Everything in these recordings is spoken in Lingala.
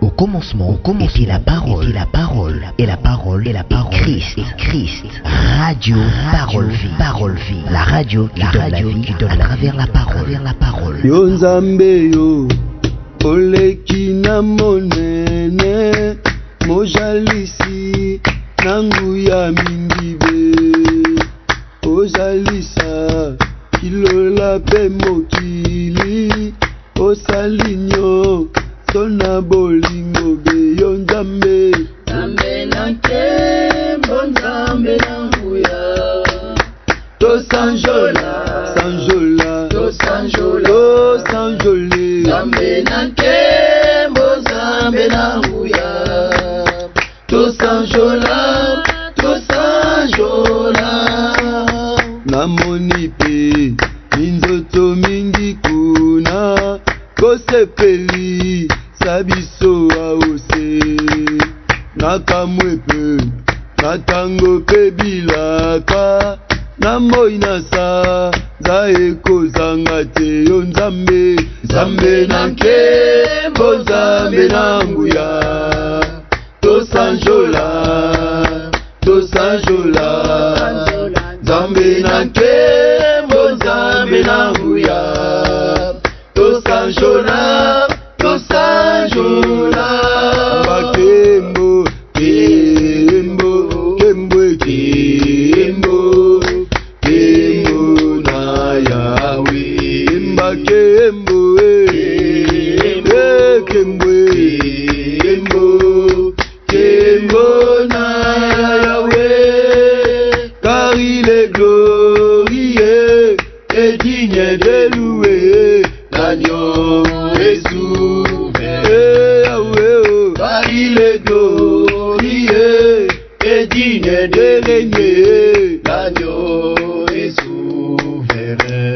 Au commencement était la parole, et la parole Christ. Radio Parole Vie, la radio qui donne la vie à travers la parole. Yo Nzambe yo, oleki na monene, mojalisi nangu ya mingibe, ojalisa kilola pe mokili, osalinyo sona bolingo be yo Nzambe. Nzambe na nkembo, Nzambe na nguya, to sanjola, to sanjole. Nzambe na nkembo, Nzambe na nguya, to sanjola. Namoni pe minzoto mingi kuna kosepeli sabiso aose, nakamwepe natango pe bilaka namoi nasa zaeko zanga te yo Nzambe. Nzambe na nkembo, Nzambe na nguya, to sanjola. Nzambe na nkembo, Nzambe na nguya, to sanjola. Kembo na Yahweh, kembo na Yahweh, car il est glorieux et digne de louer, l'agneau est souverain. Car il est glorieux et digne de régner, l'agneau est souverain.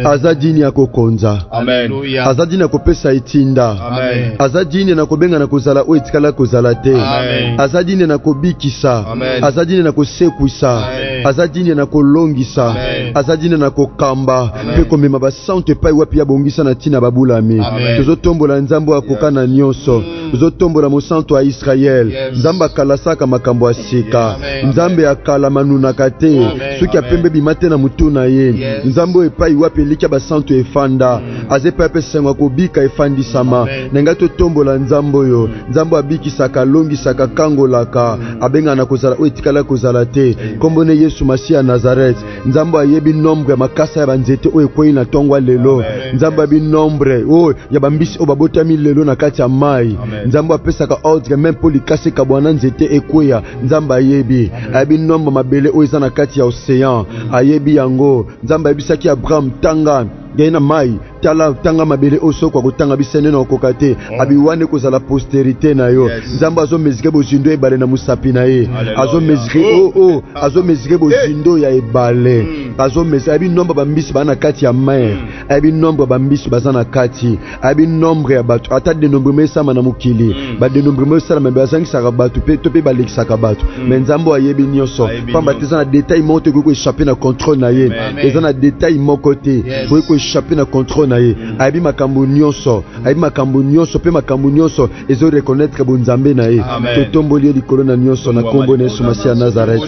Azadini ya kokonza. Amen. Azadini ya kopesa itinda. Amen. Azadini na kobenga na kozala o etikala kozala te. Amen. Azadini na kobikisa. Amen. Azadini na kosekwisa. Amen. Azadini na kolongisa. Amen. Azadini na kokamba. Pe komema ba sante pai wapi ya bongisa na tina babulami. Tozotombola Nzambo akoka na nyonso. Tozotombola mosanto a Israel. Nzamba kalasaka makambo asika. Nzambe akala manunaka te. Soki apembe bimate na mutu na ye. Nzambo epai wapi elika ba santo efanda. Azepa epe sengwa kobika efandisama. Nenga totombola Nzambo yo. Nzambo abikisaka longisaka kangolaka. Abenga na kozala o etikala kozala te. Kombone Yesu Masia Nazareth. Nzambo ayebi nombre ya makasa ya banzete o ekwei na tongwa lelo. Nzambo abi nombre o ya bambisi o babotami lelo na kati ya mai. Nzambo apesaka ordre même pour likase kabwana nzete ekweya. Nzambo ayebi nombre mabele o eza na kati ya océan. Ayebi yango. Nzambo ayebisaki Abraham tanga gaina mai tala tanga mabele osoko kutanga bisene na okokate abiwane kozala posterité na yo. Nzambo azo mezike bozindo ebale na musapi na ye. Azo mezike azo mezike bozindo ya ebale. Azo mezike abi nombre bambisi bana kati ya mer. Abi nombre bambisi bazana kati. Abi nombre ya batu ata de nombre mesama na mukili. Ba de nombre mesala mbe bazangi saka batu pe to pe balekisa ka batu. Mais Nzambo ayebi nyonso. Pamba tezana détail monte ko échapper na contrôle na ye. Ezana détail mon côté. Ko échapper na contrôle na ye. Aibi makambo nyonso pe makambo nyonso ezo reconnaître bon Nzambe na ye. Totomboli likolo na nyonso na kombo na Yesu Masia Nazareth.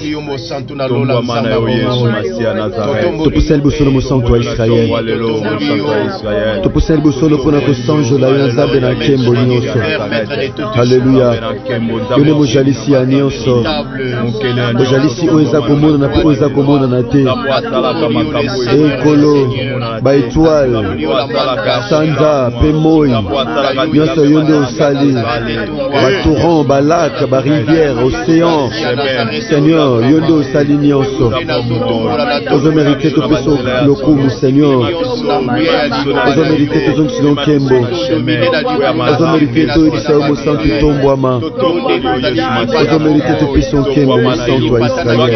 Topuseli bosono mosanto wa Israel. Topuseli bosono pona ko sanjola yo Nzambe na kembo nyonso. Haleluya. Yone mojalisi ya nyonso. Mojalisi oeza komona na pe oeza komona na te. Ekolo ba étoile sanza pe moi nyonso yondo osali ba torrent ba lac ba rivière océan Seigneur yondo osali nyonso. Ozo mérité to peso lokumu Seigneur. Ozo mérité to zongi silon kembo. Ozo mérité to edisa yo mosantu tombwama. Ozo mérité to peso kembo mosantu wa Israel.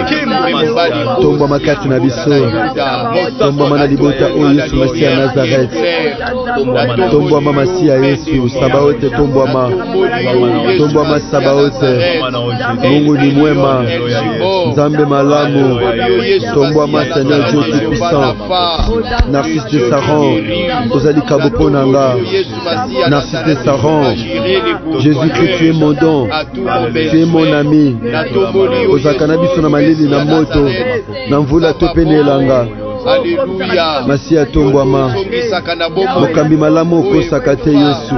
Tombwama kati na biso. Tombwama na libota o Yesu Masia Nazareth. Nazareth. Tombouama Masia Yesu, Sabaote Tombouama. Tombouama Sabaote. Mungu ni mwema. Nzambe malamu. Tombouama Seigneur Dieu Tout-Puissant. Narcisse de Saron. Ozali Kabopo Nanga. Narcisse de Saron. Jésus-Christ, tu es mon don. Tu es mon ami. Ozakana biso na malili na moto. Na mvula topene elanga. Alléluia. Masia Tombouama. Mokambi malamu okosaka te Yesu.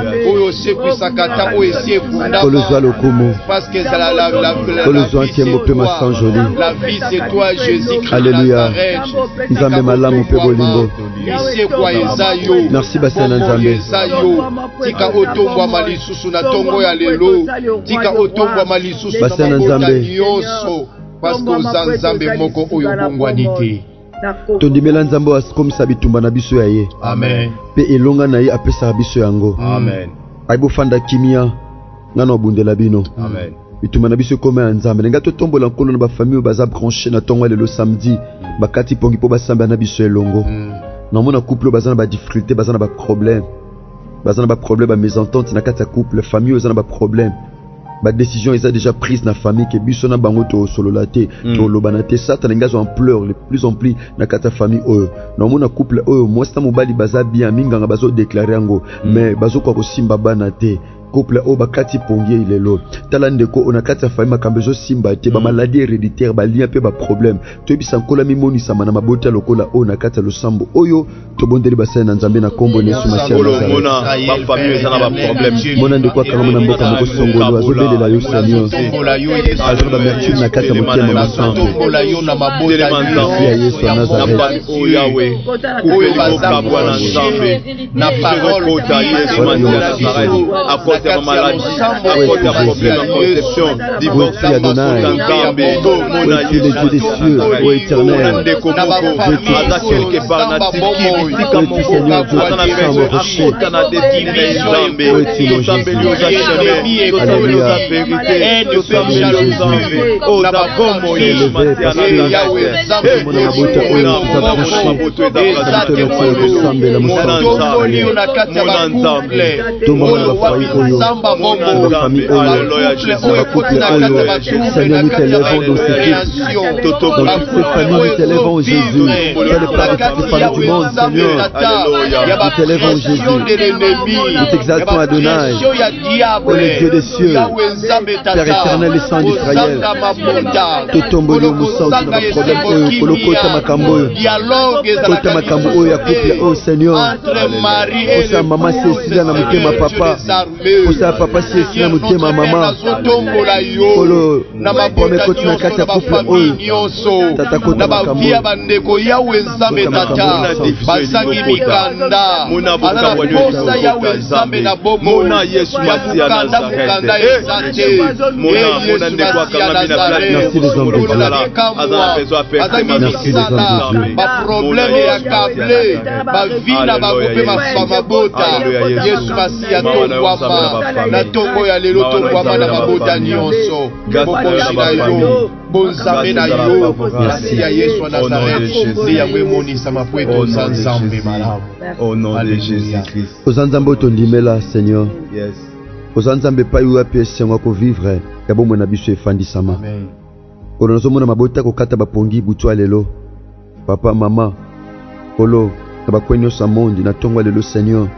Kolozwa lokumu. Kolozwa nkembo pe masan joli. La vie c'est toi Jésus-Christ. Alléluia. Nzambe malamu pe bolingo. Merci Bassin Nzambe. Tika otombwa lisusu na tongo ya lelo. Tika otombwa lisusu na Nzambe. Nyonso. Parce que Nzambe moko oyo bongwani te. Tondimela Nzambe asikomisa bitumba na biso ya ye. Amen. Pe elonga na ye apesa biso yango. Amen. Aibofanda kimia ngana obundela bino. Amen. Bitumba na biso koma ya Nzambe. Nga totombola nkolo na ba famille baza branché na tongo lelo samedi. Bakati pongi po basamba na biso elongo. Na mona couple baza na ba difficulté, baza na ba problème. Baza na ba problème ba mésentente na kati ya couple, famille baza na ba problème. Ba décision est déjà prise na famille que biso na bango to solola te to lobana te satan ngazo en pleurs le plus en plus na kata famille oyo na mona couple oyo mwasta mobali baza bien minganga bazo déclarer ngo mais bazo kwa kosimba bana te couple oyo bakati pongier ilelo tala ndeko ona kati ya famille makambo zo simba te ba maladie héréditaire ba lien pe ba problème to bisa nkola mimoni sama na mabota lokola oyo na kati ya losambo oyo to bondeli basana na Nzambe na kombo Yesu Masia mona ba famille ezana ba problème mona ndeko akanga mona mboka moko songolo azobelela yo Seigneur azana ba mercure na kati ya motema masambo ya Yesu Nazareth Yahweh oyo bazabwa na Nzambe na parole kota Yesu Nazareth apporte ma maladie apporte un problème en conception divorce à Nzambe mona Dieu des cieux ô éternel aza quelque part na tiki tika mongo aza na besoin akota na destine Nzambe Nzambe lioza chemin Nzambe lioza vérité Nzambe Nzambe oza bomo Yesu Masia Nazareth mona mabota oyo tuzabranché mona Nzambe tomona bafai oyo bafamille oyo bakouple oyo Seigneur nous t'élèvons dans ces toutes ces familles nous t'élèvons Jésus fais le pas de toutes les familles du monde Seigneur nous t'élèvons Jésus nous t'exaltons Adonai ô le Dieu des cieux Père éternel et Saint d'Israël totomboli omusantu na baproblème oyo kolokota makambo oyo kota makambo oyo ya couple oyo Seigneur posa mama si esila na motema papa posa papa si esila na motema mama kolo pome koti na kati ya couple oyo tata kota makambo basangi mikanda alaposa yawe Nzambe na bomo mona Yesu Masia Nazareth mona ndeko akanga mina merci les hommes de Dieu azana besoin faire merci les hommes de Dieu baproblème ya kable bavina bakope mabota Yesu Masia tongwama na tongo ya lelo tongwama na mabota nyonso bokonzi na yo bonzambe na yo merci ya Yesu wa Nazareth ndi yango emonisa mapweto za Nzambe malamu au nom de Jésus-Christ oza Nzambe otondimela Seigneur yes oza Nzambe epai oyo ape esengo akovivre ya bomoi na biso efandisama kolo nazomona mabota kokata bapongi butu ya lelo papa mama kolo na bakwe nyonso ya mondi na ntongo ya lelo Seigneur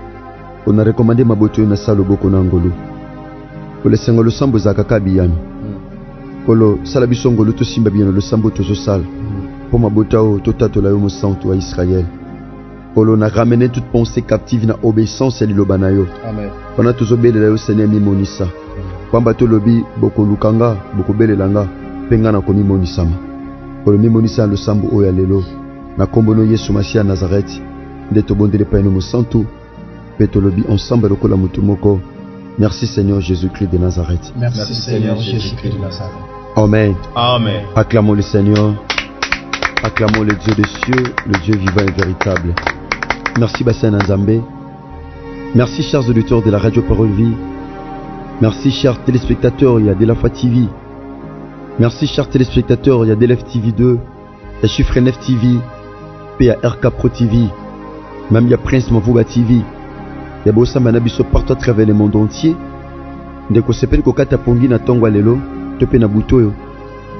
ona rekomande mabota oyo nasala loboko na ngolu kolo esengo losambo ezalaka kaka biyano kolo sala biso ngolu tosimba biyano losambo tozosala mpo mabota oyo totatola yo mosantu wa Israël kolo na ramene toute pensée captive na obéissance ya liloba na yo wana tozobelela yo Seigneur mimonisa pamba tolobi bokolukanga bokobelelanga mpe nga na komimonisama kolo mimonisa ya losambo oyo ya lelo na kombo no Yesu Masia Nazareth nde tobondeli epai no mosantu mpe tolobi ensemble lokola motu moko merci Seigneur Jésus-Christ de Nazareth. Merci Seigneur Jésus-Christ de Nazareth. Amen. Amen. Acclamons le Seigneur. Acclamons le Dieu des cieux, le Dieu vivant et véritable. Merci Bassin Nzambe. Merci chers auditeurs de la radio Parole Vie. Merci chers téléspectateurs, il y a Delafa TV. Merci chers téléspectateurs, il y a Delef TV 2, il y a Chiffre 9 TV, puis il y a RK Pro TV. même il y a Prince Mavuba TV, il y a Bossamba Nabiso partout à travers le monde entier. Ndeko sepeli ko kata pongi na tongwa lelo, tope na butoyo.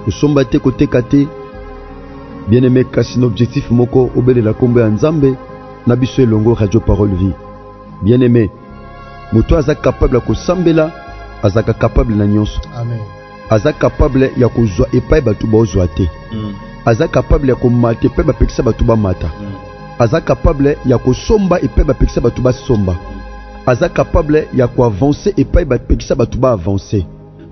Nous sommes battés côté kate. Bien aimé, kasi objectif moko obele la kombe ya Nzambe Nabiso elongo Radio Parole Vie. Bien aimé, moto aza capable ko sambela, azaka capable na nyonso. Amen. Aza capable ya ko zwa epai batu ba ozwa te. Aza capable ya ko mate pe ba pekisa batu ba mata. Aza capable ya ko somba epai ba pekisa batu ba somba. Aza capable ya ko avancer epai ba pekisa batu ba avancer.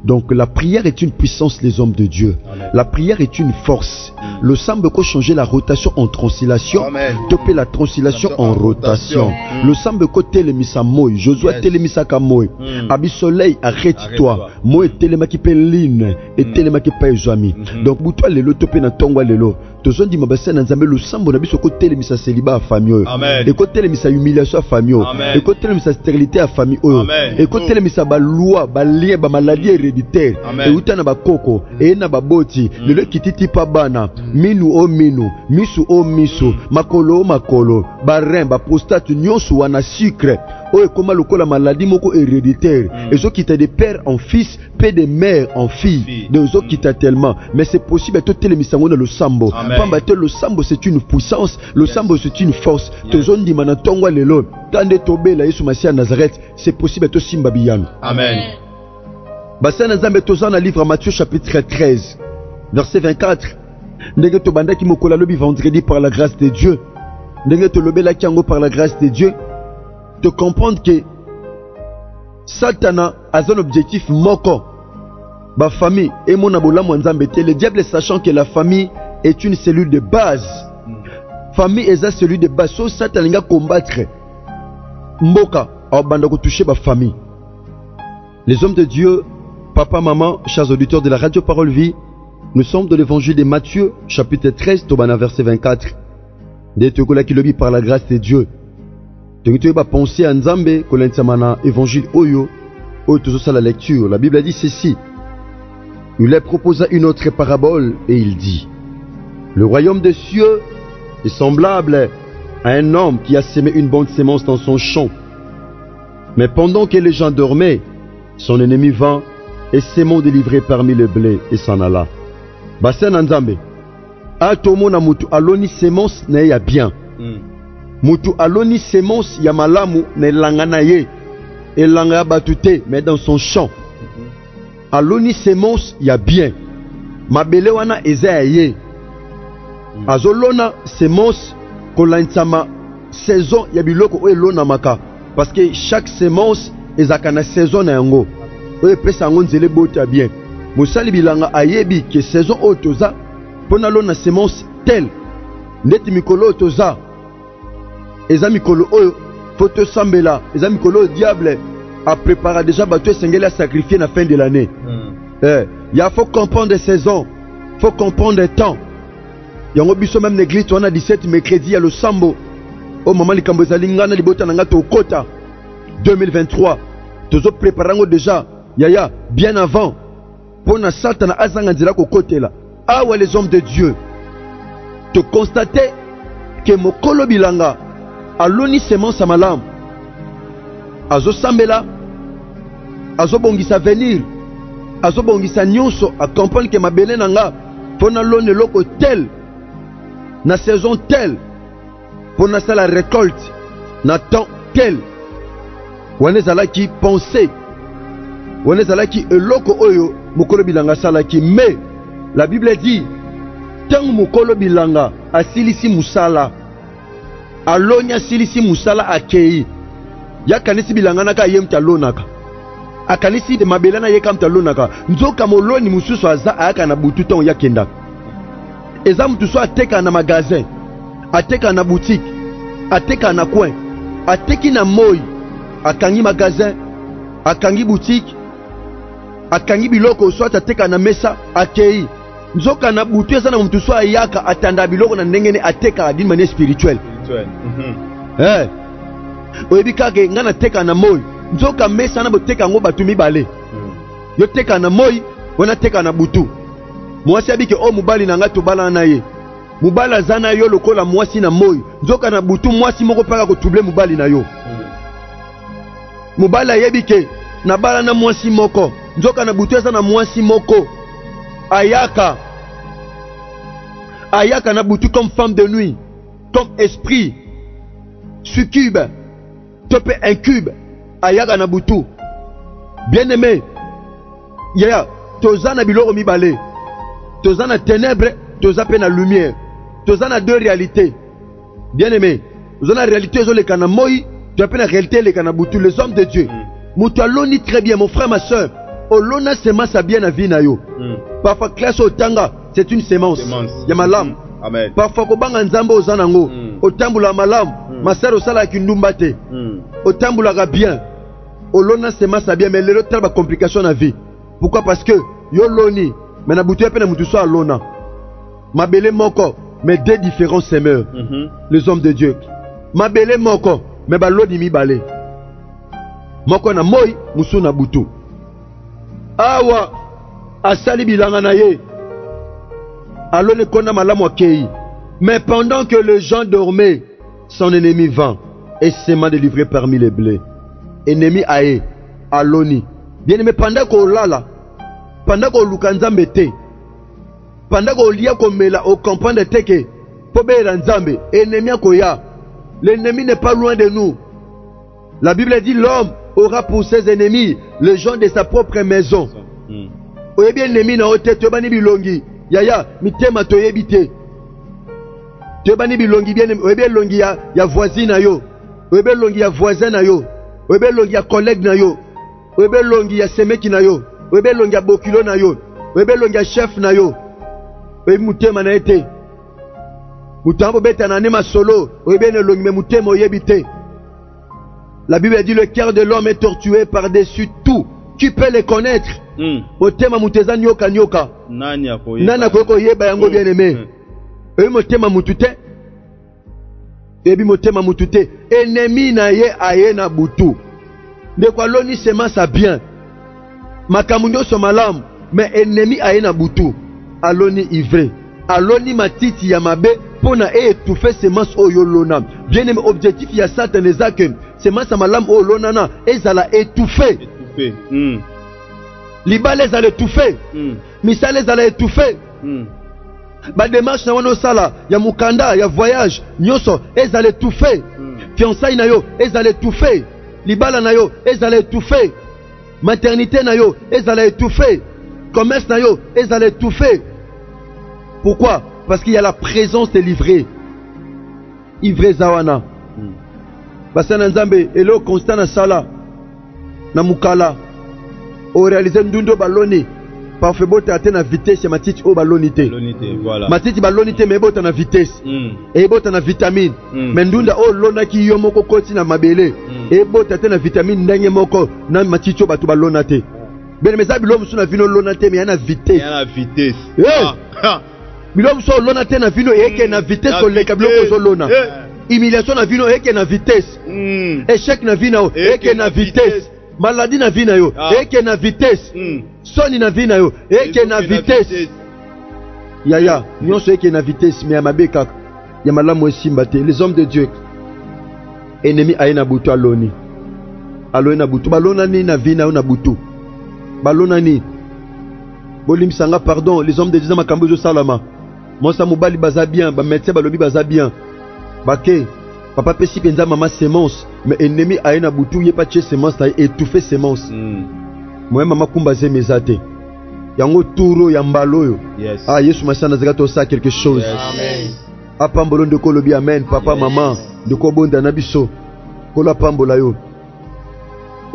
Donc la prière est une puissance les hommes de Dieu. Amen. La prière est une force. Le sambe ko changer la rotation en translation, topé la translation en rotation. Le sambe ko telemisa moy, Josué telemisa ka moy. Abi soleil arrête-toi. Moy telema ki pe line et telema ki pa ezami. Donc buto lelo topé na tongwa lelo. Tozon di mabasa na Nzambe le sambo na biso ko telemisa célibat a famille. Et ko telemisa humiliation a famille. Et ko telemisa stérilité a famille. Et ko telemisa ba loi, ba lien, ba maladie héréditaire. Et utana ba koko, et na ba boti, lelo kititi pa bana. Minu o minu, misu o misu, makolo o makolo, barin, ba prostate, nyonso wana sucre. Oye koma lokola maladie moko héréditaire. Et zo kita de père en fils, père de mère en fille. Donc zo kita tellement. Mais c'est possible to telemisa ngona le sambo. Pamba te le sambo c'est une puissance, le sambo c'est une force. Tozo ndima na tongwa lelo. Tande tobe la Yesu Masia Nazareth, c'est possible to simba biyano. Amen. Basa na Nzambe toza na livre Matthieu chapitre 13, verset 24. Ndenge to banda ki mokola lobi vendredi par la grâce de Dieu. Ndenge to lobela kiango par la grâce de Dieu. De comprendre que Satana a un objectif moko. Ba famille et mon abolamu Nzambe te. Le diable sachant que la famille est une cellule de base. Famille est une cellule de base. So Satan nga combattre mboka a banda ko toucher ba famille. Les hommes de Dieu, papa, maman, chers auditeurs de la Radio Parole Vie, nous sommes dans l'évangile de Matthieu, chapitre 13, Tobana, verset 24. De Tokola qui lobby par la grâce de Dieu. Tu vas penser à Nzambe, Kolentamana, évangile Oyo, Oyo, tout ça la lecture. La Bible a dit ceci. Il leur proposa une autre parabole et il dit: le royaume des cieux est semblable à un homme qui a sémé une bonne sémence dans son champ. Mais pendant que les gens dormaient, son ennemi vint et s'aimant délivré parmi le blé et s'en alla. Basen Nzambe. Atomo na mutu aloni semence na ya bien. Mutu aloni semence ya malamu na langana ye. Elanga batute mais dans son champ. Aloni semence ya bien. Mabele wana eza ye. Azolona semence kolansama saison ya biloko o elona maka parce que chaque semence ezakana saison na yango. Oye pesa ngo nzele bota bien. Mosali bilanga ayebi ke saison otoza pona lona semence tel. Neti mikolo otoza. Eza mikolo oyo foto sambela, eza mikolo diable a préparé déjà bateau sengeli à sacrifier na fin de l'année. Il faut comprendre les saisons, faut comprendre les temps. Yango biso même l'église on a 17 mercredi ya le sambo. O mama likambo ezali ngana libota na ngato kota 2023. Tozo préparango déjà yaya bien avant pour na Satana azanga nzela ko kotela. Ah ouais les hommes de Dieu. Te constater que mokolo bilanga aloni semence à malam. Azo sambela azo bongisa venir. Azo bongisa nyonso a comprendre que mabele nanga pona lone loko tel na saison tel pour na la récolte na temps tel. Wanezala qui penser wanezala qui eloko oyo mokolo bilanga salaki. Mais la Bible dit tant mokolo bilanga asilisi musala alonya silisi musala akei ya kanisi bilanga naka yemta lonaka akanisi de mabelana yekamta lonaka nzoka moloni mususu aza aka na butu ton yakenda eza mutu so ateka na magasin ateka na boutique ateka na coin ateki na moi akangi magasin akangi boutique akangi biloko so ateka na mesa akei nzoka na butu eza na mutu so ayaka atanda biloko na ndengene ateka d'une manière spirituelle. Oyebi kage ngana teka na moi nzoka mesa na boteka ngo batu mibale. Yo teka na moi wana teka na butu. Mwasi abike o mubali na nga to bala na ye. Mubala zana yo lokola mwasi na moi. Nzoka na butu mwasi moko paka ko trouble mubali na yo. Mubala yebike na bala na mwasi moko. Nzoka na butu eza na mwasi moko. Ayaka. Ayaka na butu comme femme de nuit, comme esprit. Succube. Tope incube. Ayaka na butu. Bien-aimé. Yaya, toza na biloko mibale. Toza na ténèbres, toza pe na lumière. Toza na deux réalités. Bien-aimé. Toza na réalité zo le kana moi, tu as pe na réalité le kana butu, les hommes de Dieu. Mutu aloni très bien, mon frère, ma soeur. Olona semence a bien na vie na yo. Parfois classe au tanga, c'est une semence. Ya malam. Amen. Parfois ko banga nzambe ozanango. Otambula malam, ma soeur osala kindumba te. Otambula ga bien. Olona semence a bien, mais lelo tala ba complication na vie. Pourquoi? Parce que yo loni, mais na butu pe na mutu so alona. Mabele moko, mais deux différents semeurs. Les hommes de Dieu. Mabele moko, mais ba lodi mi balé. Moko na moi, musu na butu. Awa asali bilanga na ye. Alone kona malamu akei. Mais pendant que les gens dormaient, son ennemi vint et s'aima de livrer parmi les blés. Ennemi aye, aloni. Bien aimé, pendant qu'on lala, pendant qu'on lukanzambe te, pendant qu'on lia qu'on mela au campagne de teke, pobe nzambe, ennemi akoya. L'ennemi n'est pas loin de nous. La Bible dit l'homme aura pour ses ennemis les gens de sa propre maison. Oye bien ennemi na ote, tu bani bilongi. Yaya, mitema toyebite. Tu bani bilongi bien, oye bien longi ya voisine na yo. Oye bien longi ya voisin na yo. Oye bien longi ya collègue na yo. Oye bien longi ya semeki na yo. Oye bien longi ya bokilo na yo. Oye bien longi ya chef na yo. Oye mutema na ete. Mutambo beta na nema solo. Oye bien longi me mutema oyebite. La Bible dit le cœur de l'homme est tortué par-dessus tout. Tu peux les connaître. Motema muteza nyoka nyoka. Nani akoyeba yeba yango bien aimé. Ebi motema mutute. Ebi motema mutute. Ennemi na ye aye na butu. De kwa loni sema sa bien. Makamunyo so malamu. Mais ennemi aye na butu. Aloni ivre. Aloni matiti ya mabe. Pona e étouffer semence oyo lona. Bien aimé, objectif ya Satan ezake. Semence ya malamu oyo lona na ezala étouffer. Libale ezala étouffer. Misale ezala étouffer. Ba démarche na wana osala ya mukanda ya voyage nyonso ezala étouffer. Fiançailles na yo ezala étouffer. Libala na yo ezala étouffer. Maternité na yo ezala étouffer. Commerce na yo ezala étouffer. Pourquoi? Parce qu'il y a la présence de l'ivré. Ivré zawana. Basana nzambe elo constant na sala na mukala. O réaliser ndundo baloni. Parfait bota atena vitesse ya matiti o balonité. Voilà. Matiti balonité mais bota na vitesse. Et bota na vitamine. Mais ndunda o lona ki yo moko koti na mabele. Et bota atena vitamine ndenge moko na matiti o batu balonate. Ben mais abi lomu suna vino lonate mais yana vitesse. Yana vitesse. Bilom so lona te na vino eke na vitesse ko leka biloko so lona. Humiliation na vino eke na vitesse. Échec na vino eke na vitesse. Maladie na vino yo eke na vitesse. Soni na vino yo eke na vitesse. Yaya, nyonso eke na vitesse mais amabeka ya malamu esimba te. Les hommes de Dieu. Ennemi aye na butu aloni. Aloni na butu balona ni na vino na butu. Balona ni. Bolim sanga pardon, les hommes de Dieu makambo zo salama. Monsa mobali baza bien, ba médecin balobi baza bien. Bake, papa pesi penza maman semence, mais ennemi aye na butu ye pas tche semence ta étouffer semence. Moi maman kumba ze mezate. Yango turo ya mbalo yo. Yes. Ah Yesu masana zakato sa quelque chose. Yes. Amen. Apambolo de kolobi amen, papa yes. Maman, de ko bonda na biso. Kola pambola yo.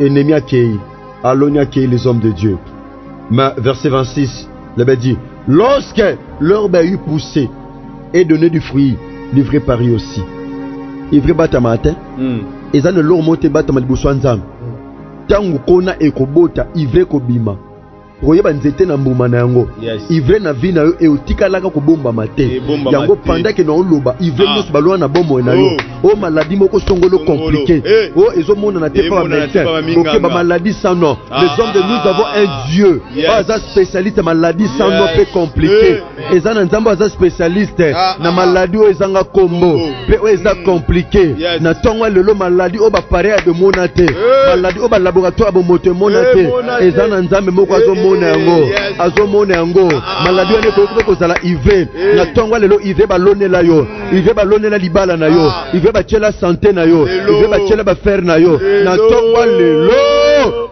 Ennemi akei, aloni akei les hommes de Dieu. Mais verset 26, le Bible dit, lorsque l'herbe a eu poussé et donné du fruit, livré Paris aussi. Livré batamate, et ça ne l'or monte batama liboso nzam. Tangu kona ekobota ivre kobima. okoyeba nzete na mbuma na yango ivre na vie na yo eotikalaka kobombama te yango pendant que na oloba ivre nyonso balona na bomoi na yo o maladie moko songolo compliqué o ezomonana te pa bamédecin oke bamaladie sans nom. Les hommes de nous avons un Dieu aza spécialiste maladie sans nom pe compliqué eza na nzambe aza spécialiste na maladie oyo ezanga kombo pe oyo eza compliqué na ntongo lelo maladie oyo bapare abomona te maladie oyo balaboratoire bomoto emona te eza na nzambe moko azomona yango maladie wana ekoki kozala ive na ntongo lelo ive balonela yo ive balonela libala na yo ive batiela santé na yo ive batiela bafere na yo na ntongo lelo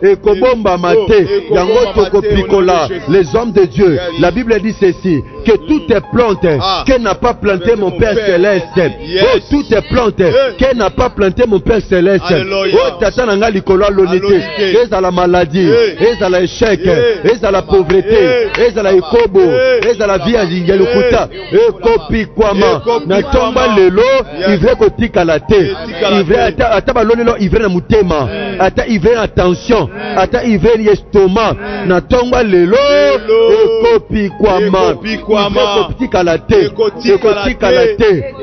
ekobombama te yango tokopikola les hommes de Dieu. La Bible dit ceci que toutes les plantes que n'a pas planté mon Père céleste toutes les plantes que n'a pas planté mon Père céleste tata nanga likolo alonite ezala maladie ezala échec ezala pauvreté ezala ekobo ezala vie ya lokuta ekopikwama na tomba lelo ivre kotikala te ivre ata balonelo ivre na mutema ata ivre na tension ata ivre ya estomac na tomba lelo ekopikwama ekotikala te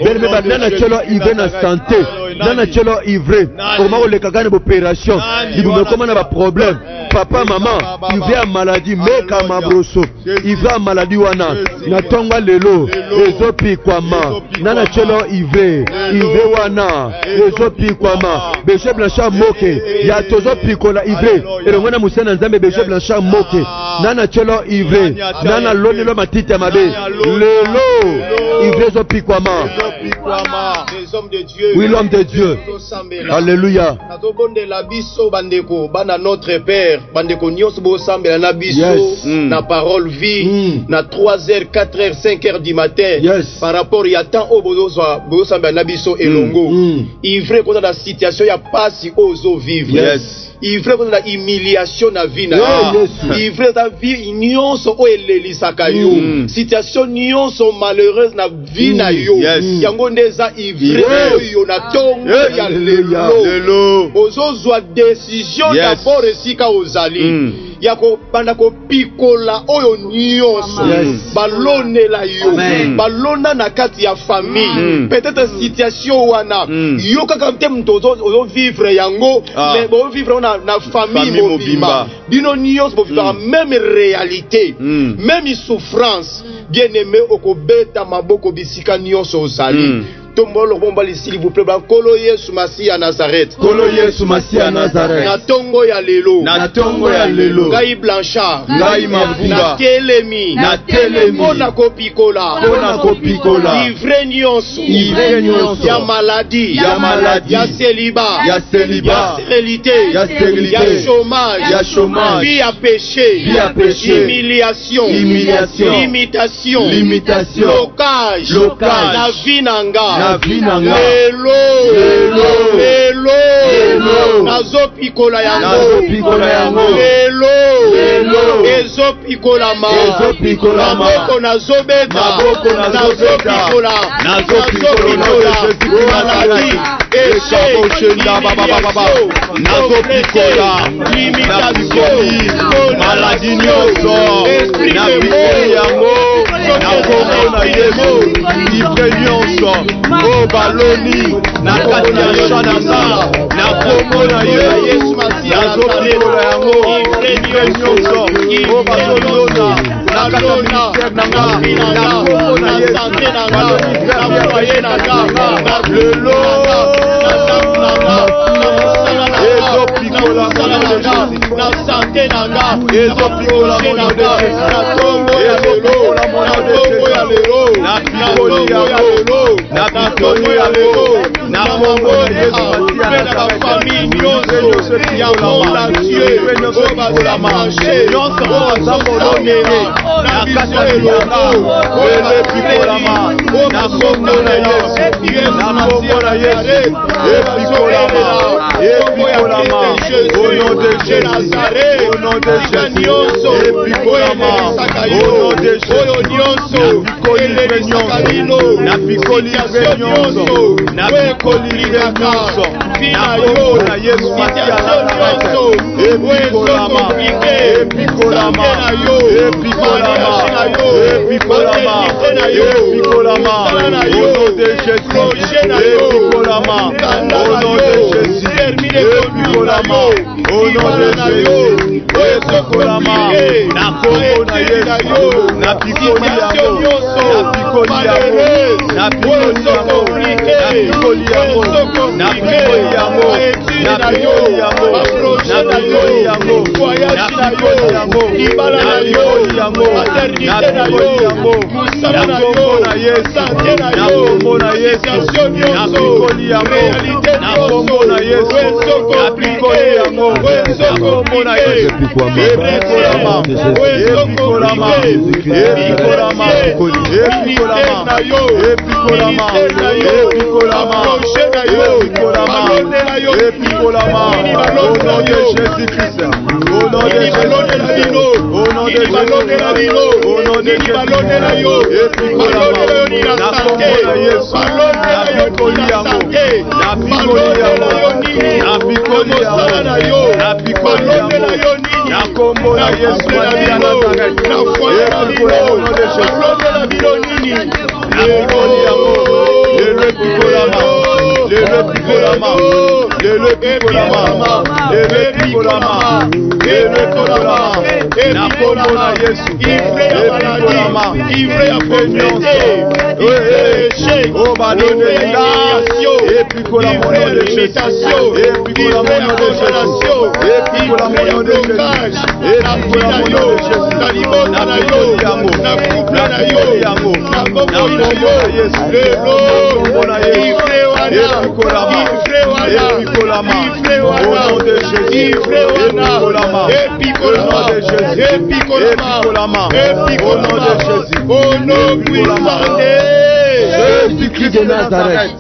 beneme nana chelo ivre na santé nana chelo ivre okoma koleka na opération libuma ekoma na baproblème papa maman ivre ya maladie meka mabroso ivre ya maladie wana na ntongo lelo ezopikwama nana chelo ivre wana ezopikwama Bishop Blanchard Moke ya tozopikola ivre elongo na musena nzambe Bishop Blanchard Moke nana chelo ivre nana lonelo matite ya mabe lelo ivre ezopikwama. Oui, l'homme de Dieu. Alléluia. Notre Père, na parole vie, na 3h, 4h, 5h du matin, par rapport à temps au elongo. Il vrai qu'on a la situation, il y a pas si oso vivre. Il vrai qu'on a humiliation na vie na il vrai ta vie nyonso o elelisaka yo. Situation nyonso malheureuse na vie na yo. Yango ndeza ivre yo na tongo ya lelo. Ozo zwa décision d'abord esika ozali. Yako banda ko pikola oyo nyonso balonela yo balona na kati ya famille peut-être situation wana yo kaka mte mtozo ozo vivre yango mais bo vivre na famille mobimba bino nyonso bo vivre même réalité même souffrance bien aimé okobeta maboko bisika nyonso ozali. Tombolo bombali s'il vous plaît Kolo Yesu Masiya Nazareth. Kolo Yesu Masiya Nazareth. Na tongo ya lelo. Na tongo ya lelo. Ngai Blanchard. Ngai Mavunga. Na telemi. Na telemi. Kona kopikola. Kona kopikola. Ivre nyonso. Ivre nyonso. Ya maladie. Ya maladie. Ya célibat. Ya célibat. Ya stérilité. Ya stérilité. Ya chômage. Ya chômage. Vie à péché. Vie à péché. Humiliation. Humiliation. Limitation. Limitation. Blocage. Blocage. La vie nanga. Lelo nazopikola yango lelo ezopikolama maboko nazobeta nazopikola maladi nazopikola maladi nyonso na bikeli yango nakomona Yesu ivre nyonso o baloni na kati ya shananga nakomona Yesu nazopikola yango ivre nyonso o balona na kati ya ministère nanga nakomona Yesu na lelo ezopikola na santé nanga ezopikola na tongo ya lelo na pikoli yango na pikoli yango na kongo na famille nyonso ya monde entier o bazolama nyonso o bazolonela na kati ya elongo elepikolama na kongo na Yesu na kongo na Yesu epikolama au nom de Jésus. au nom de Jésus.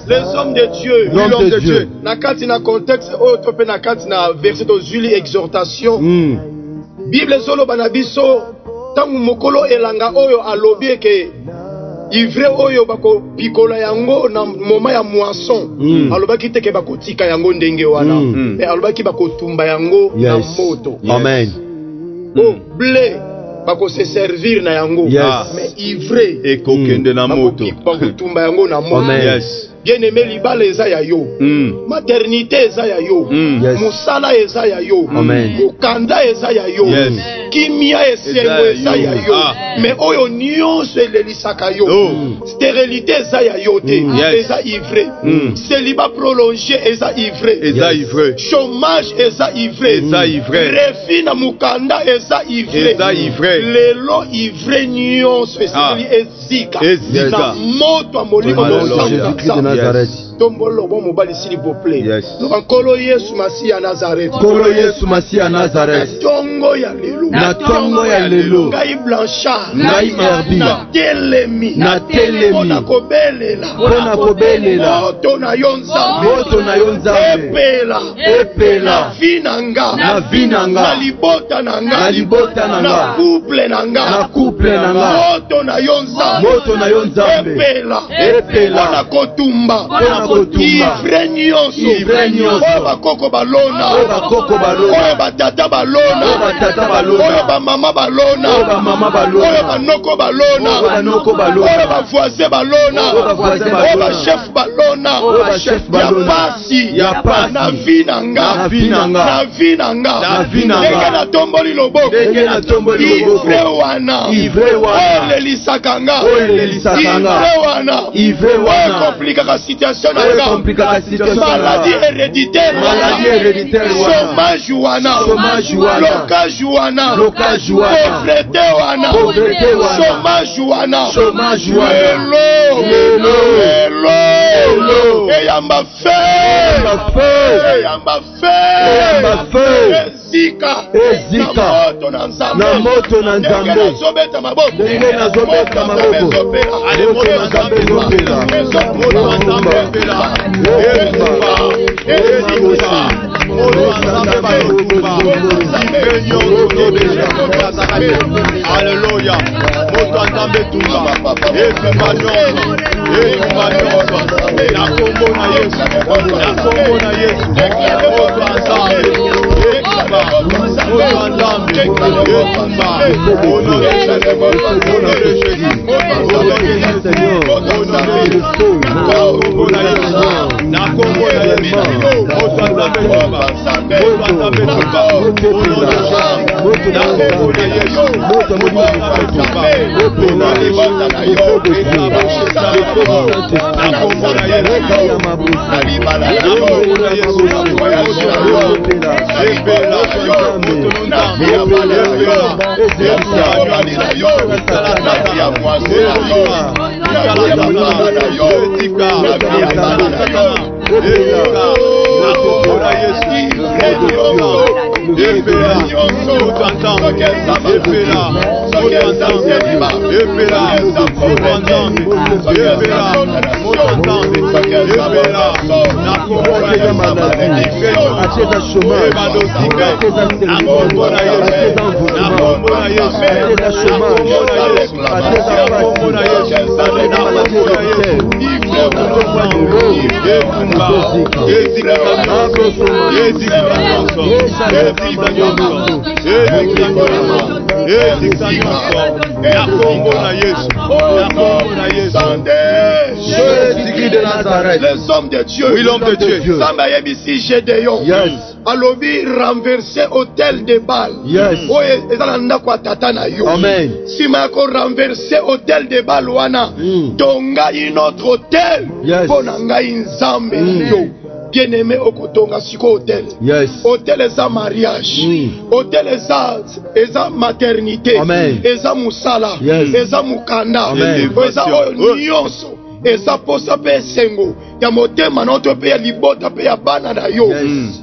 Les hommes de Dieu, l'homme de Dieu. Nakati na contexte autre pe nakati na verset de Julie exhortation. Bible solo banabiso tangu mokolo elanga oyo alobi ke ivre oyo bako pikola yango na moma ya moisson. Alobaki teke bako tika yango ndenge wana. Mais alobaki bako tumba yango na moto. Amen. Oh blé bako se servir na yango. Mais ivre et kokende na moto. Bako tumba yango na moto. Yes. Bien-aimé libala eza ya yo. Maternité eza ya yo. Musala eza ya yo. Mukanda eza ya yo. Kimia esengo eza ya yo. Mais oyo nyonso elelisaka yo. Stérilité eza ya yo te. Eza ivré. Célibat prolongé eza ivré. Eza ivré. Chômage eza ivré. Eza ivré. Refi na mukanda eza ivré. Eza ivré. Lelo ivré nyonso ezika. Na moto molimo de Nazareth. Tombolo bon mobali s'il vous plaît. Nkolo Yesu Masi ya Nazareth. Nkolo Yesu Masi ya Nazareth. Tongo ya lelo. Na tongo ya lelo. Ngai Blanchard. Ngai Herbi. Na telemi. Na telemi. Pona kobelela. Pona kobelela. Moto na yo Nzambe. Moto na yo Nzambe. Epela. Epela. Na vinanga. Na vinanga. Na libota nanga. Na libota nanga. Na couple nanga. Na couple nanga. Moto na yo Nzambe. Moto na yo Nzambe. Epela. Epela. Pona kotumba. Pona kotumba. Ivre nyonso. Ivre nyonso. Oyo bakoko balona. Oyo bakoko balona. Oyo batata balona. Oyo batata balona. Oyo bamama balona. Oyo bamama balona. Oyo banoko balona. Oyo banoko balona. Oyo bavoisin balona. Oyo bavoisin balona. Oyo bachef balona. Oyo bachef balona. Ya pasi. Na vi nanga. Na vi nanga. Na vi nanga. Na vi nanga. Ndenge na tomboli loboko. Ndenge na tomboli loboko. Ivre wana. Ivre wana. Oyo lelisaka nga. Oyo lelisaka nga. Ivre wana. Ivre wana. Oyo komplikaka situation na Oyo nga. komplikaka situation. Maladie héréditaire. Maladie héréditaire wana. Chômage wana. Chômage wana. Blocage wana. Blocage wana. Pauvreté wana. Pauvreté wana. Chômage wana. Chômage wana. Lelo. Eyamba fe. Eyamba fe. Ezika. Ezika. Na moto na Nzambe. Ndenge nazobeta maboko. Ndenge nazobeta maboko. Ale moto na Nzambe ezopela. Alléluia. Moto Nzambe tumba. Etumba nyonso. Etumba nyonso. Na kombo na Yesu. Na kombo na Yesu. Moto Nzambe. Etumba. Moto Nzambe. Etumba. Honoré Jésus. Honoré Jésus. Honoré Seigneur. Honoré Jésus. Kombo na Yesu. Na kombo na Yesu. Moto Nzambe tumba. Moto Nzambe tumba. Honoré Jésus. Na kombo na Yesu. Moto Nzambe tumba. Les hommes de Dieu, oui, l'homme de Dieu. Yes. Alobi renverser hôtel de Baal. Yes. Amen. Si mako renverser hôtel de Baal wana, tonga une autre hôtel. Yes. Ponanga inzambe yo. Bien aimé okotonga siko hôtel. Yes. Hôtel eza mariage. Hôtel eza maternité. Amen. Eza musala. Yes. Eza mukanda. Amen. Eza nyonso. Eza posa pe sengo ya motema na oto pe ya libota pe ya bana na yo.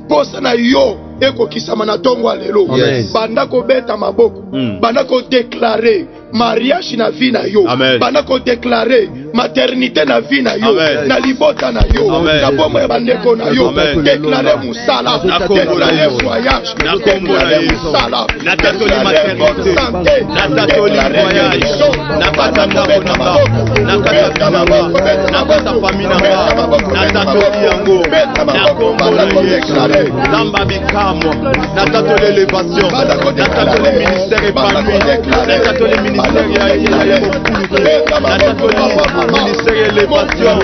Posa na yo eko kisama na tongo alelo. Banda ko beta maboko. Banda ko déclarer mariage na vie na yo. Banda ko déclarer maternité na vie na yo. Na libota na yo. Na bomo ya bandeko na yo. Déclarer musala. Déclarer voyage. Déclarer musala. Déclarer bonne santé. Déclarer guérison. Na kata ndako namba. Na kata namba. Na kata famille namba. Na tatoli yango. Na kombo na Yesu. Namba bikamo. Na tatoli élévation. Na tatoli ministère épanoui. Na tatoli ministère ya mokulu. Na tatoli ministère élévation.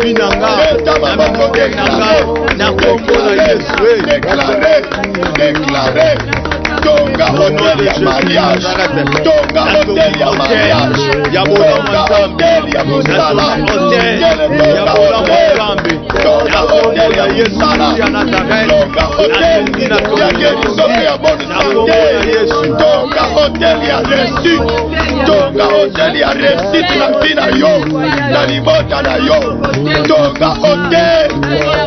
Binanga. Na ministère nanga. Na kombo na Yesu. Déclarer. Tonga hôtel ya mariage. Tonga hôtel ya mariage. Tonga hôtel ya musala. Tonga hôtel ya musala. Tonga hôtel ya guérison ya bonne santé. Tonga hôtel ya réussite. Tonga hôtel ya réussite na vie na yo. Na libota na yo. Tonga hôtel.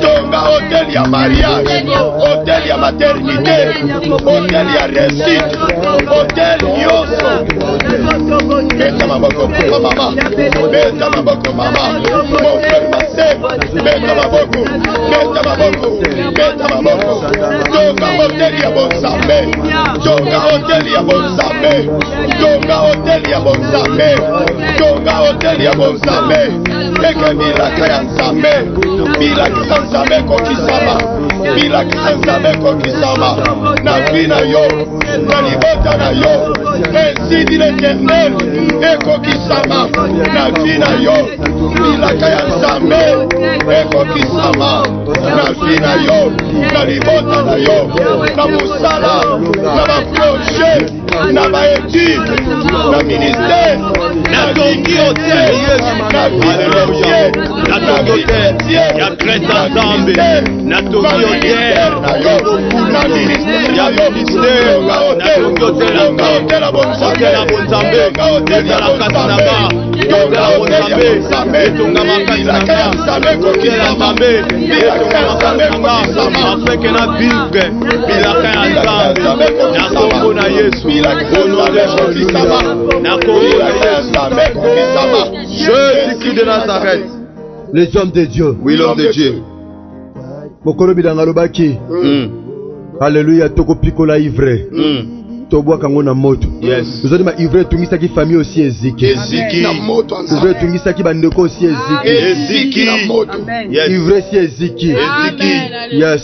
Tonga hôtel ya mariage. Hôtel ya maternité. Hôtel ya réussite. Hôtel yoso. Beta maboko mama. Beta maboko mama. Mon frère ma sœur. Beta maboko. Beta maboko. Beta maboko. Tonga hôtel ya bonsambe. Tonga hôtel ya bonsambe. Tonga hôtel ya bonsambe. Tonga hôtel ya bonsambe. Eke milaka ya nsambe. Milaka nsambe kokisama. Milaka nsambe kokisama. Na vina yo. Na libota na yo. Ainsi dit l'Éternel. Ekokisama. Na vina yo. Milaka ya nsambe. Ekokisama. Na vina yo. Na libota na yo. Na musala. Na ba projet. Na ba étude. Na ministère. Na tongi hôtel. Na vie. Na tongi hôtel. Ya Grèce ensemble. Na tongi hôtel. Na ministère. Ya ministère. Na tongi hôtel. Hôtel à Bonsambe. Hôtel à Bonsambe. Hôtel à Bonsambe. Hôtel à Bonsambe. Etonga makasi nanga. Hôtel à Nzambe. Etonga makasi nanga. Afin que na vivre. Bilaka ya Nzambe. Na kombo na Yesu. Au nom de Jésus. Na kombo na Yesu. Jésus-Christ de Nazareth. Les hommes de Dieu. Oui, l'homme de Dieu. mokolo bidanga lobaki Alléluia toko pikola ivre toboa kango na moto. Yes. Nous avons ivre tungisaki famille aussi eziki. Na moto ensemble. Ivre tungisaki bandeko aussi eziki. Eziki na moto. Yes. Ivre si eziki. Eziki. Yes.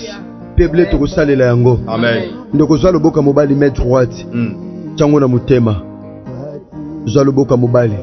Peble toko salela yango. Amen. Ndoko zwa loboka mobali main droite. Chango na mutema. Zwa loboka mobali.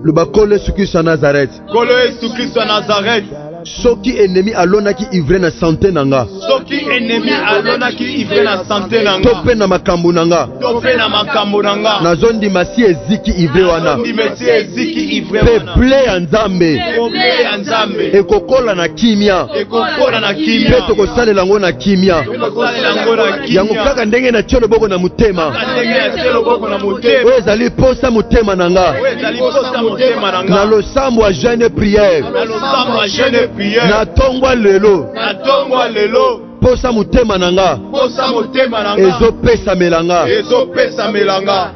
Loba kole Jésus à Nazareth. Kole Jésus à Nazareth. Soki ennemi alonaki ivre na santé nanga. Soki ennemi alonaki ivre na santé nanga. Tope na makambo nanga. Tope na makambo nanga. Na zondi masi eziki ivre wana. Zondi masi eziki ivre wana. Peble ya nzambe. Peble ya nzambe. Ekokola na kimia. Ekokola na kimia. Peto ko salela yango na kimia. Salela yango na kimia. Yango kaka ndenge na tiolo boko na mutema. Ndenge na tiolo boko na mutema. Oyo ezali posa mutema nanga. Oyo ezali posa mutema nanga. Na losambo a jeune prière. Na losambo a jeune prière. Na tongwa lelo. Na tongwa lelo. Posa mutema nanga. Posa mutema nanga. Ezo pesa melanga. Ezo pesa melanga.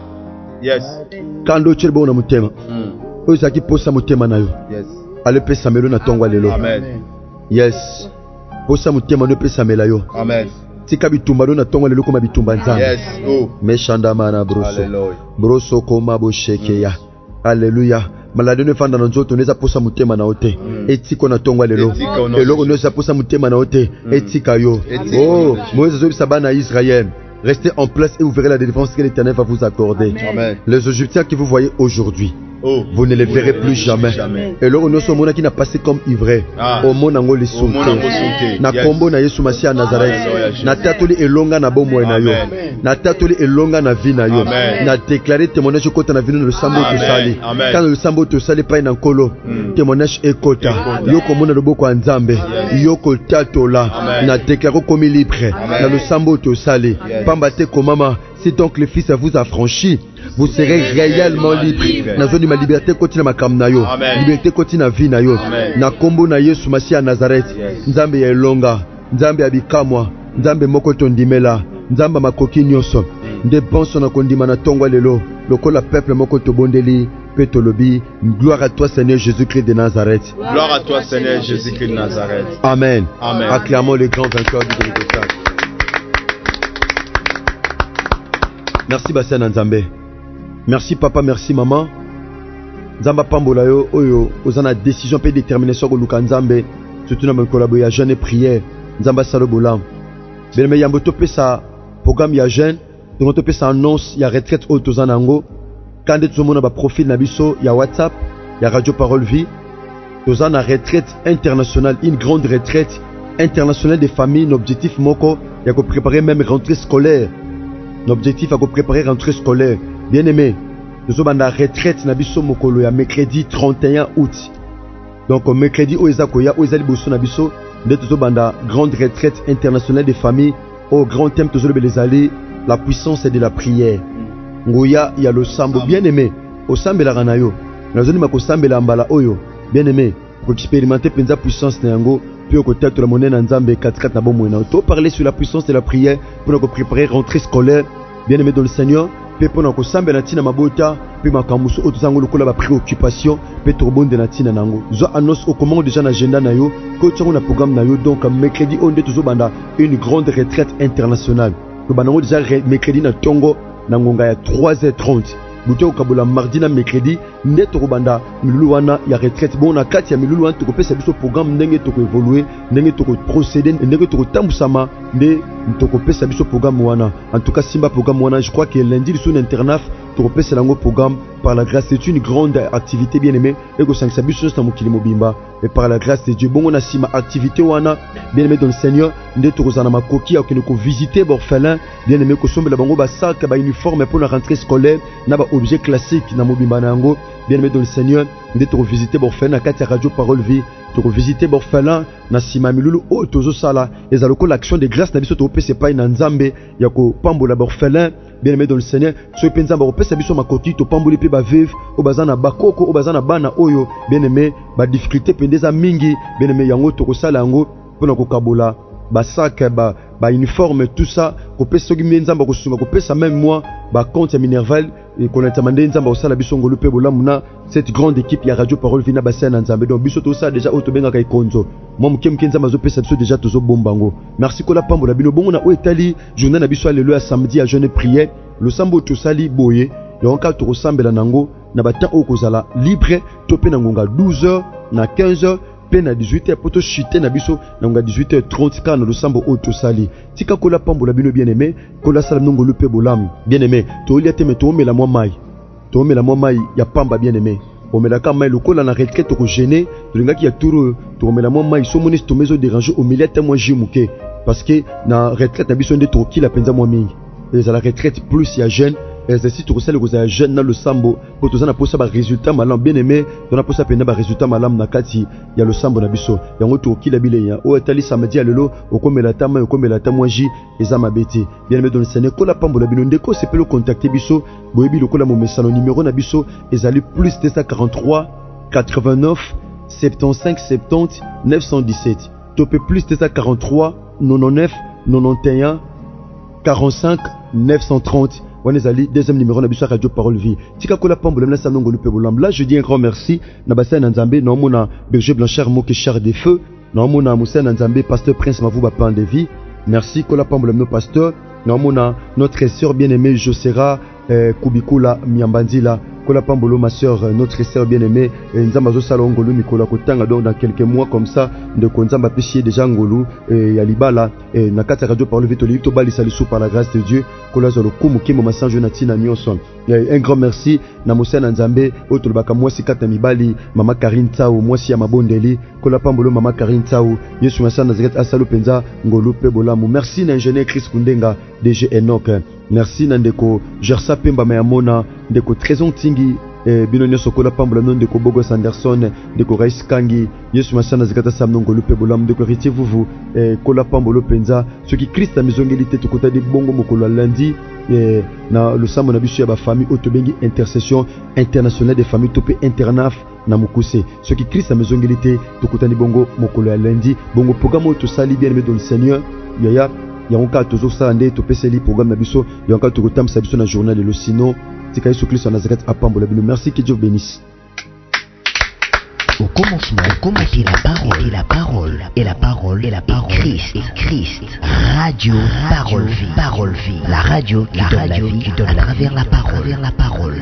Yes. Kando chirbo na mutema. Oyo zaki posa mutema na yo. Yes. Ale pesa melo na tongwa lelo. Amen. Yes. Posa mutema no pesa mela yo. Amen. Tika bitumba do na tongwa lelo koma bitumba nzambe. Yes. Oh. Meshanda mana broso. Hallelujah. Broso koma bosheke ya. Hallelujah. Malade ne fanda na nzoto neza posa mutema na ote. Etiko na tongwa lelo. Eloko neza posa mutema na ote. Etika yo. Oh, Moïse zo sabana Israël. Restez en place et vous verrez la délivrance que l'Éternel va vous accorder. Amen. Les Égyptiens que vous voyez aujourd'hui, vous ne les verrez plus jamais. Et là, nous sommes qui n'a passé comme ivraie. Au monde en les sauté. Na kombo na Yesu Masia Nazareth. Na tatoli elonga na bomo na yo. Na tatoli elonga na vie na yo. Na déclaré témoignage kota na vie le sambo to sali. Quand le sambo to sali pa na nkolo, témoignage ekota. Yo komona le boko nzambe. Yo ko tatola. Na déclaré comme libre. Na le sambo to sali. Pamba te komama. Si donc le Fils vous a franchi, vous serez réellement libre. Na zone ma liberté continue ma kam na yo. Liberté continue na vie na yo. Na kombo na Yesu Masia Nazareth. Nzambe ya elonga, nzambe ya bikamwa, nzambe moko tondimela, nzamba makoki nyonso. Nde bonso na kondima na tongwa lelo, lokola peuple moko tobondeli, petolobi. Gloire à toi Seigneur Jésus-Christ de Nazareth. Gloire à toi Seigneur Jésus-Christ de Nazareth. Amen. Amen. Acclamons le grand vainqueur du Golgotha. Merci Bastien Nzambe. Merci papa, merci maman. Nzamba pambola yo oyo ozana décision pe détermination ko luka Nzambe surtout na mkolabo ya jeune prière Nzamba salobola. Belme yambo to pesa programme ya jeune donc to pesa annonce ya retraite au tozana ngo quand tu mona ba profil na biso ya WhatsApp ya Radio Parole Vie tozana retraite internationale, une grande retraite internationale des familles, l'objectif moko ya ko préparer même rentrée scolaire. L'objectif est de préparer rentrée scolaire. Bien aimé, nous sommes en retraite nabiso mokolo ya mercredi 31 août. Donc mercredi o ezakoya o ezali boso nabiso nde tozo banda grande retraite internationale des familles au grand thème tozo belezali la puissance de la prière. Ngoya ya lo sambo bien aimé, o sambela kana yo. Nazoni mako sambela mbala oyo. Bien aimé, pour expérimenter penza puissance na yango. Puis au côté de la monnaie Nzambe 4 na bomo na to parler sur la puissance de la prière pour nous préparer rentrée scolaire bien aimé dans le Seigneur puis pour nous sambe na tina mabota puis makamuso otuzango lokola ba préoccupation puis torbonde na tina nango zo annonce au comment déjà na agenda na yo ko tsango na programme na yo donc mercredi on est toujours banda une grande retraite internationale to banango déjà mercredi na tongo na ngonga ya 3h30 Buto kabula mardi na mercredi neto robanda milulu wana ya retraite bon na kati ya milulu wana to kopesa biso programme ndenge to ko évoluer ndenge to ko procéder ndenge to ko tambusama nde to kopesa biso programme wana en tout cas simba programme wana je crois que lundi sur internat to kopesa lango programme par la grâce c'est une grande activité bien aimée et ko sangisa biso na mokili mobimba et par la grâce de Dieu bon on a sima activité wana bien aimé dans le Seigneur nde to kozana makoki ya ko visiter orphelin bien aimé ko sombela bango ba sac ba uniforme pour la rentrée scolaire na ba objet classique na mobimba nango bien aimé dans le Seigneur nde to visiter orphelin na kati ya Radio Parole Vie to visiter orphelin na sima milulu o tozo sala ezaloko l'action de grâce na biso to pese pa na Nzambe ya ko pambola orphelin bien aimé dans le Seigneur so penza ba pesa biso makoki to pamboli pe ba veuve o bazana bakoko o bazana bana oyo bien aimé ba difficulté pendeza mingi bien aimé yango to ko sala yango pona ko kabola ba sac ba uniforme tout ça ko pesa soki Nzambe ko sunga ko pesa même moi ba compte ya Minerval konata mande nzamba osala biso ngolu pe bolamu na cette grande équipe ya Radio Parole vina bassin na nzambe donc biso to ça déjà auto benga kai konzo moi muke nzamba zo pesa biso déjà tozo bombango merci kola pambola bino bongo na oetali journée na biso alelo ya samedi à jeûne prière le sambo to sali boye yonka to resembela nango na bata okozala libre to pe na ngonga 12h na 15h pe na 18h poto chuter na biso na ngonga 18h30 kana le sambo auto sali tika kola pambola bino bien aimé kola sala ngolu pe bolam bien aimé to liate me to mela moi mai ya pamba bien aimé omela ka mai lokola na retraite ko gêner lingaki ya turu to omela moi mai so moni to mezo déranger au milieu te moi jimuke parce que na retraite na biso nde to kila penza moi mingi et la retraite plus ya jeune exercice to sala ko za jeune na le sambo pour to za na posa ba résultat malam bien aimé to na posa penda ba résultat malam na kati ya le sambo na biso yango to kila bile ya o etali samedi alelo okomela tama moi ji eza mabeti bien aimé dans le Seigneur ko la pambola bino ndeko sepelo contacter biso boyebi lokola mo mesano numéro na biso ezali plus 243 89 75 70 917 topé plus 243 99 91 45 930 Wanezali deuxième numéro na biso Radio Parole Vie tika kola pambola na sanongo lupe bolam là je dis un grand merci na bassin na Nzambe na mona berger Blanchard Moke Char des Feux na mona Moussa na Nzambe pasteur Prince Mavuba Pan de Vie merci kola pambola no pasteur na mona notre sœur bien-aimée Josera Kubikula Miambandila kola pambolo ma sœur notre sœur bien-aimée nzamba zo sala ngolu mikola kotanga donc dans quelques mois comme ça de konzamba pichier déjà ngolu ya libala na kata Radio Parole Vitoli to bali salisu par la grâce de Dieu kola zo lokumu kimo masanjo na tina nyonso un grand merci na Moussa na Nzambe oto baka mwasi kata mibali mama Karine Tsao mwasi ya mabondeli kola pambolo mama Karine Tsao Yesu masana zagat asalo penza ngolu pe bolamu merci na ingénieur Chris Kundenga DG Enoch merci Nandeko Gersa Pemba Mayamona ndeko Trésor Tingi bino nyoso kola pambola non ndeko Bogo Sanderson ndeko Rais Kangi Yesu masana zikata samno ngolu pe bolam ndeko Ritier Vuvu kola pambolo penza ce qui Christ a mizongelité to kota de bongo mokolo lundi na le sambo na biso ya ba famille otobengi intercession internationale des familles topé internaf na mukuse ce qui Christ a mizongelité to kota ni bongo mokolo lundi bongo programme to sali bien aimé dans le Seigneur yaya yangoka toujours ça ndé to peseli programme na biso yangoka to kotam sa biso na journal de sinon tika Yesu Christ na Nazareth apambola bino merci que Dieu bénisse. Au commencement, la parole, et la parole, Christ. Radio Parole Vie, la radio qui donne la vie à travers la parole.